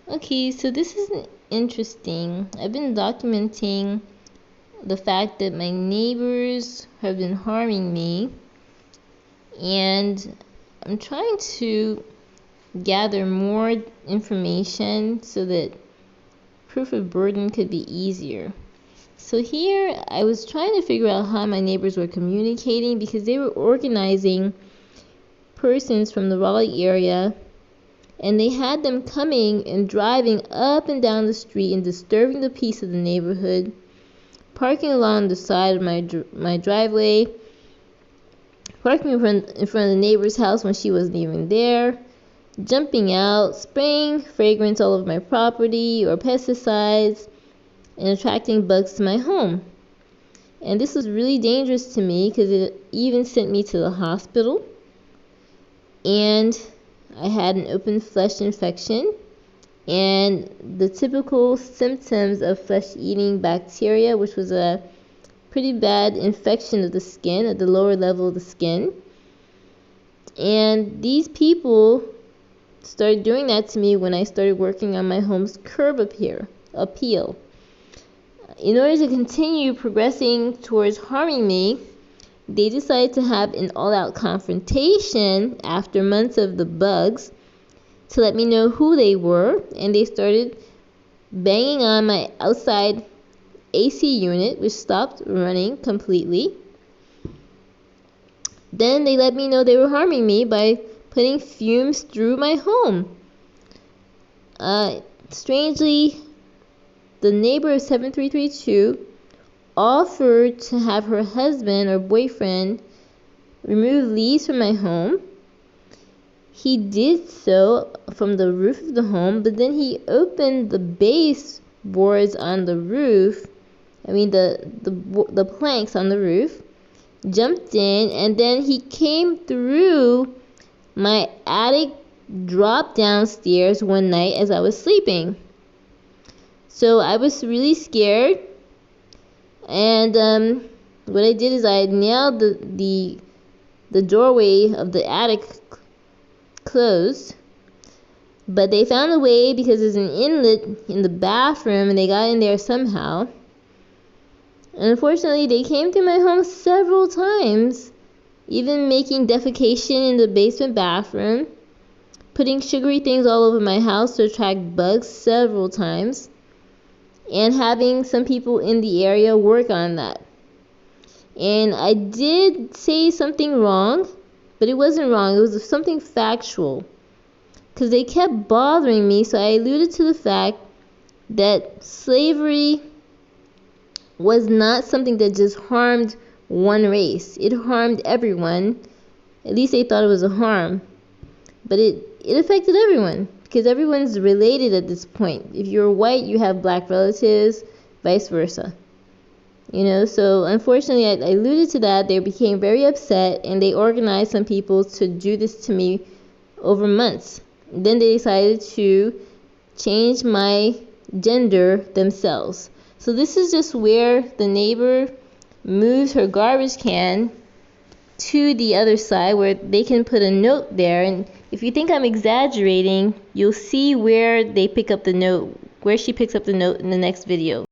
Okay, so this is interesting. I've been documenting the fact that my neighbors have been harming me, and I'm trying to gather more information so that proof of burden could be easier. So here I was trying to figure out how my neighbors were communicating, because they were organizing persons from the Raleigh area, and they had them coming and driving up and down the street and disturbing the peace of the neighborhood, parking along the side of my driveway, parking in front of the neighbor's house when she wasn't even there, jumping out, spraying fragrance all over my property or pesticides, and attracting bugs to my home. And this was really dangerous to me because it even sent me to the hospital, and I had an open flesh infection, and the typical symptoms of flesh-eating bacteria, which was a pretty bad infection of the skin, at the lower level of the skin. And these people started doing that to me when I started working on my home's curb appeal. In order to continue progressing towards harming me, they decided to have an all-out confrontation after months of the bugs to let me know who they were, and they started banging on my outside AC unit, which stopped running completely. Then they let me know they were harming me by putting fumes through my home. Strangely, the neighbor of 7332 offered to have her husband or boyfriend remove leaves from my home. He did so from the roof of the home, but then he opened the baseboards on the roof, the planks on the roof, jumped in, and then he came through my attic, dropped downstairs one night as I was sleeping. So I was really scared, and what I did is I nailed the doorway of the attic closed, but they found a way because there's an inlet in the bathroom, and they got in there somehow. And unfortunately, they came through my home several times, even making defecation in the basement bathroom, putting sugary things all over my house to attract bugs several times, and having some people in the area work on that. And I did say something wrong, but it wasn't wrong. It was something factual, because they kept bothering me. So I alluded to the fact that slavery was not something that just harmed one race. It harmed everyone. At least they thought it was a harm. But it affected everyone, because everyone's related at this point. If you're white, you have black relatives, vice versa. So unfortunately, I alluded to that. They became very upset, and they organized some people to do this to me over months. Then they decided to change my gender themselves. So this is just where the neighbor moves her garbage can to the other side, where they can put a note there. And if you think I'm exaggerating, you'll see where she picks up the note in the next video.